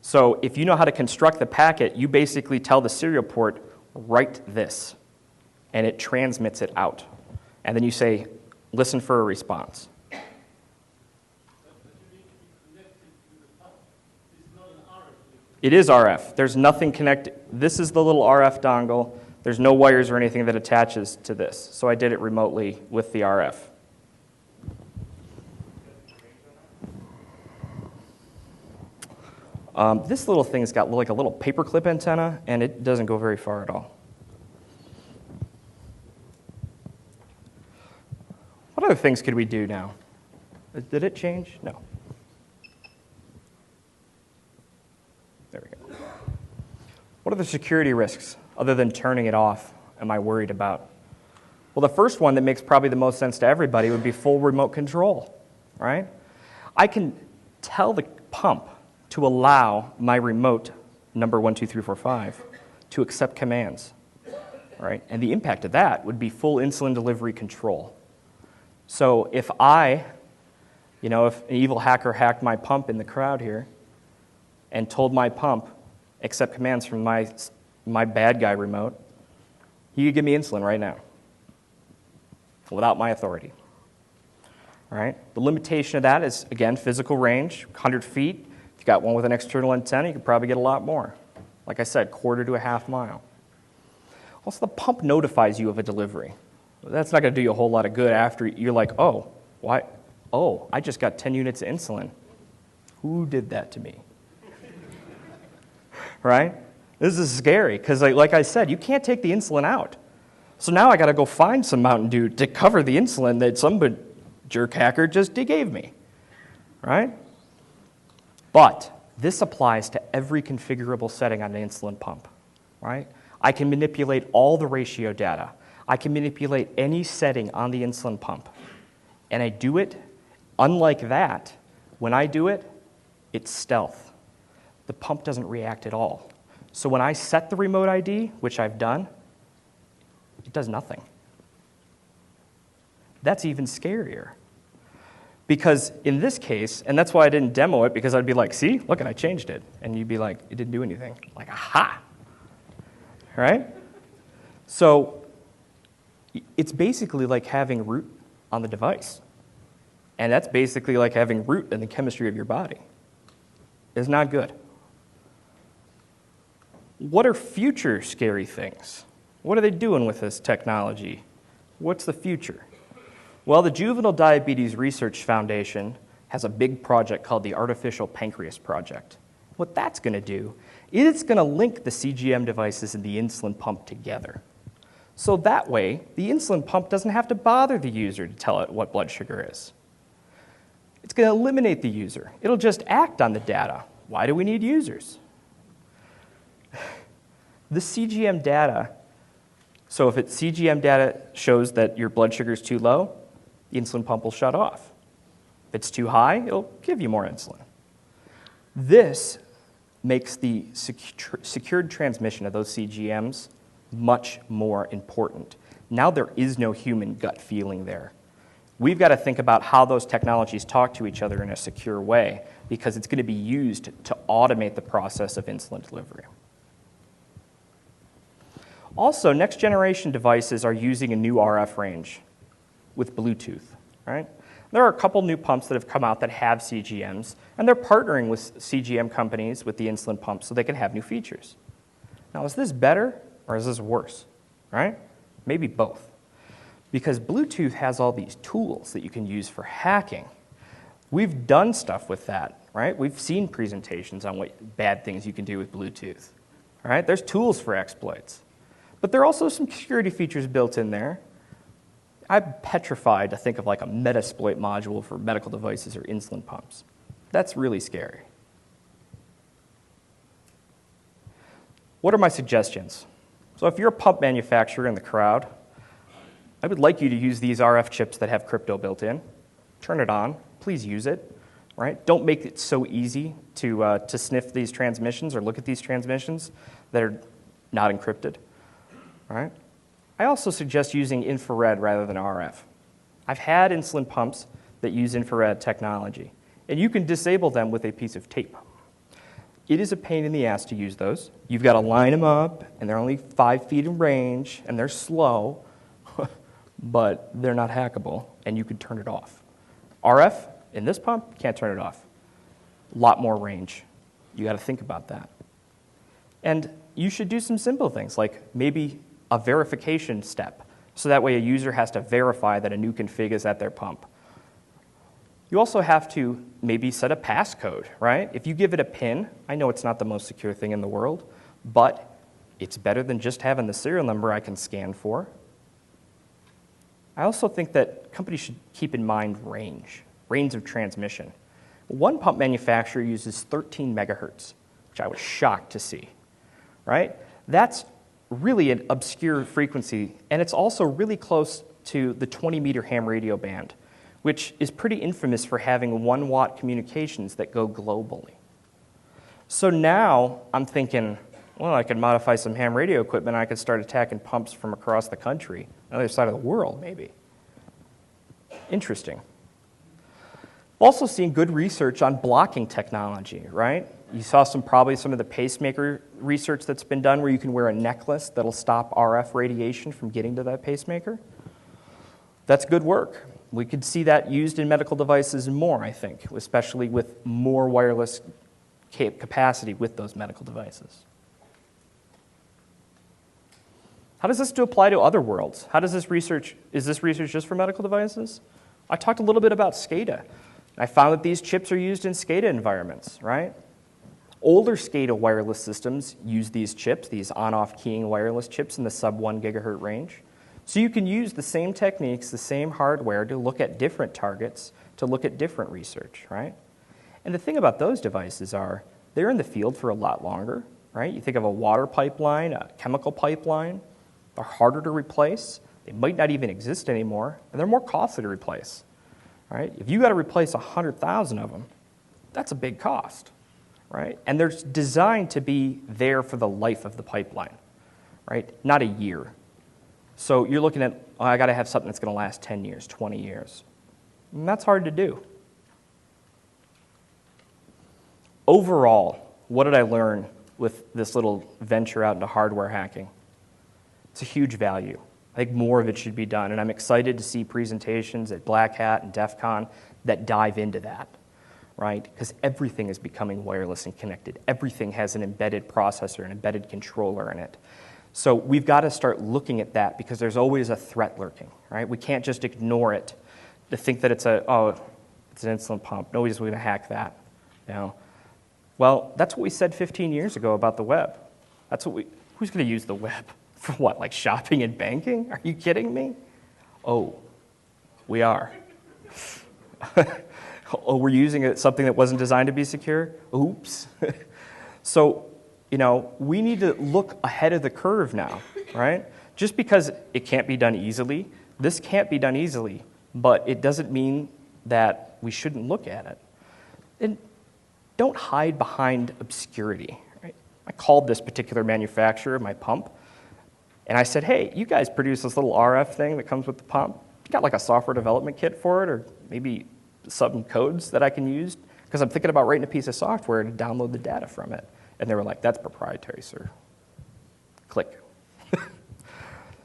So if you know how to construct the packet, you basically tell the serial port, write this, and it transmits it out. And then you say, listen for a response. It is RF. There's nothing connected. This is the little RF dongle. There's no wires or anything that attaches to this. So I did it remotely with the RF. This little thing's got like a little paperclip antenna, and it doesn't go very far at all. What other things could we do now? Did it change? No. There we go. What are the security risks, other than turning it off, am I worried about? Well, the first one that makes probably the most sense to everybody would be full remote control, right? I can tell the pump to allow my remote, number 1, 2, 3, 4, 5, to accept commands. right? And the impact of that would be full insulin delivery control. So if if an evil hacker hacked my pump in the crowd here and told my pump, accept commands from my bad guy remote, he could give me insulin right now without my authority. All right? The limitation of that is, again, physical range, 100 feet. If you got one with an external antenna, you could probably get a lot more. Like I said, quarter to a half mile. Also, the pump notifies you of a delivery. That's not going to do you a whole lot of good after you're like, oh, why? Oh, I just got 10 units of insulin. Who did that to me? Right? This is scary because, like I said, you can't take the insulin out. So now I got to go find some Mountain Dew to cover the insulin that some jerk hacker just gave me. Right? But this applies to every configurable setting on an insulin pump. Right? I can manipulate all the ratio data. I can manipulate any setting on the insulin pump. And I do it, unlike that, when I do it, it's stealth. The pump doesn't react at all. So when I set the remote ID, which I've done, it does nothing. That's even scarier. Because in this case, and that's why I didn't demo it, because I'd be like, see, look, and I changed it. And you'd be like, it didn't do anything. Like, aha! Right? So it's basically like having root on the device. And that's basically like having root in the chemistry of your body. It's not good. What are future scary things? What are they doing with this technology? What's the future? Well, the Juvenile Diabetes Research Foundation has a big project called the Artificial Pancreas Project. What that's going to do is it's going to link the CGM devices and the insulin pump together. So that way, the insulin pump doesn't have to bother the user to tell it what blood sugar is. It's going to eliminate the user. It'll just act on the data. Why do we need users? The CGM data, so if it's CGM data shows that your blood sugar is too low, the insulin pump will shut off. If it's too high, it'll give you more insulin. This makes the secured transmission of those CGMs much more important. Now there is no human gut feeling there. We've got to think about how those technologies talk to each other in a secure way, because it's going to be used to automate the process of insulin delivery. Also, next generation devices are using a new RF range with Bluetooth, right? There are a couple new pumps that have come out that have CGMs, and they're partnering with CGM companies with the insulin pump so they can have new features. Now, is this better or is this worse, right? Maybe both. Because Bluetooth has all these tools that you can use for hacking. We've done stuff with that, right? We've seen presentations on what bad things you can do with Bluetooth, right? There's tools for exploits. But there are also some security features built in there. I'm petrified to think of like a Metasploit module for medical devices or insulin pumps. That's really scary. What are my suggestions? So if you're a pump manufacturer in the crowd, I would like you to use these RF chips that have crypto built in. Turn it on. Please use it. Right? Don't make it so easy to sniff these transmissions or look at these transmissions that are not encrypted. Right? I also suggest using infrared rather than RF. I've had insulin pumps that use infrared technology, and you can disable them with a piece of tape. It is a pain in the ass to use those. You've got to line them up, and they're only 5 feet in range, and they're slow, but they're not hackable, and you can turn it off. RF, in this pump, can't turn it off. A lot more range. You got to think about that. And you should do some simple things, like maybe a verification step, so that way a user has to verify that a new config is at their pump. You also have to maybe set a passcode, right? If you give it a PIN, I know it's not the most secure thing in the world, but it's better than just having the serial number I can scan for. I also think that companies should keep in mind range of transmission. One pump manufacturer uses 13 megahertz, which I was shocked to see, right? That's really an obscure frequency, and it's also really close to the 20-meter ham radio band, which is pretty infamous for having 1-watt communications that go globally. So now I'm thinking, Well, I could modify some ham radio equipment, and I could start attacking pumps from across the country, on the other side of the world, maybe. Interesting. Also seeing good research on blocking technology, right? You saw probably some of the pacemaker research that's been done where you can wear a necklace that'll stop RF radiation from getting to that pacemaker. That's good work. We could see that used in medical devices more, I think, especially with more wireless capacity with those medical devices. How does this apply to other worlds? How does this research, is this research just for medical devices? I talked a little bit about SCADA. I found that these chips are used in SCADA environments, right? Older SCADA wireless systems use these chips, these on-off keying wireless chips in the sub-1 gigahertz range. So you can use the same techniques, the same hardware to look at different targets, to look at different research, right? And the thing about those devices are, they're in the field for a lot longer, right? You think of a water pipeline, a chemical pipeline, they're harder to replace, they might not even exist anymore, and they're more costly to replace, right? If you got to replace 100,000 of them, that's a big cost, right? And they're designed to be there for the life of the pipeline, right? Not a year. So you're looking at, oh, I got to have something that's going to last 10 years, 20 years. And that's hard to do. Overall, what did I learn with this little venture out into hardware hacking? It's a huge value. I think more of it should be done, and I'm excited to see presentations at BlackHat and DEF CON that dive into that, right? Because everything is becoming wireless and connected. Everything has an embedded processor, an embedded controller in it. So we've got to start looking at that because there's always a threat lurking, right? We can't just ignore it to think that it's an insulin pump. Nobody's going to hack that, you know? Well, that's what we said 15 years ago about the web. Who's going to use the web? For what, like shopping and banking? Are you kidding me? Oh, we are. Oh, we're using something that wasn't designed to be secure? Oops. So, you know, we need to look ahead of the curve now, right? Just because it can't be done easily, this can't be done easily, but it doesn't mean that we shouldn't look at it. And don't hide behind obscurity, right? I called this particular manufacturer of my pump, and I said, hey, you guys produce this little RF thing that comes with the pump. You got like a software development kit for it, or maybe some codes that I can use? Because I'm thinking about writing a piece of software to download the data from it. And they were like, that's proprietary, sir. Click.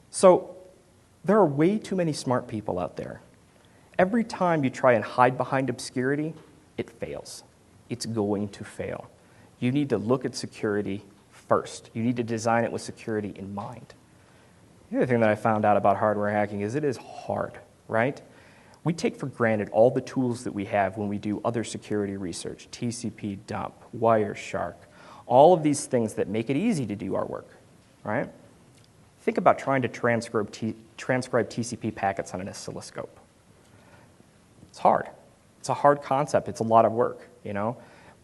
So there are way too many smart people out there. Every time you try and hide behind obscurity, it fails. It's going to fail. You need to look at security first. You need to design it with security in mind. The other thing that I found out about hardware hacking is it is hard, right? We take for granted all the tools that we have when we do other security research, TCP dump, Wireshark, all of these things that make it easy to do our work, right? Think about trying to transcribe TCP packets on an oscilloscope. It's hard. It's a hard concept. It's a lot of work, you know?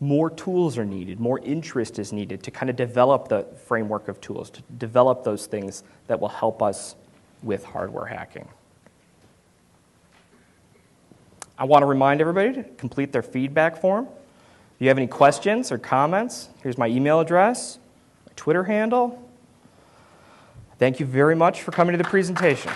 More tools are needed, more interest is needed to kind of develop the framework of tools, to develop those things that will help us with hardware hacking. I want to remind everybody to complete their feedback form. If you have any questions or comments, here's my email address, my Twitter handle. Thank you very much for coming to the presentation.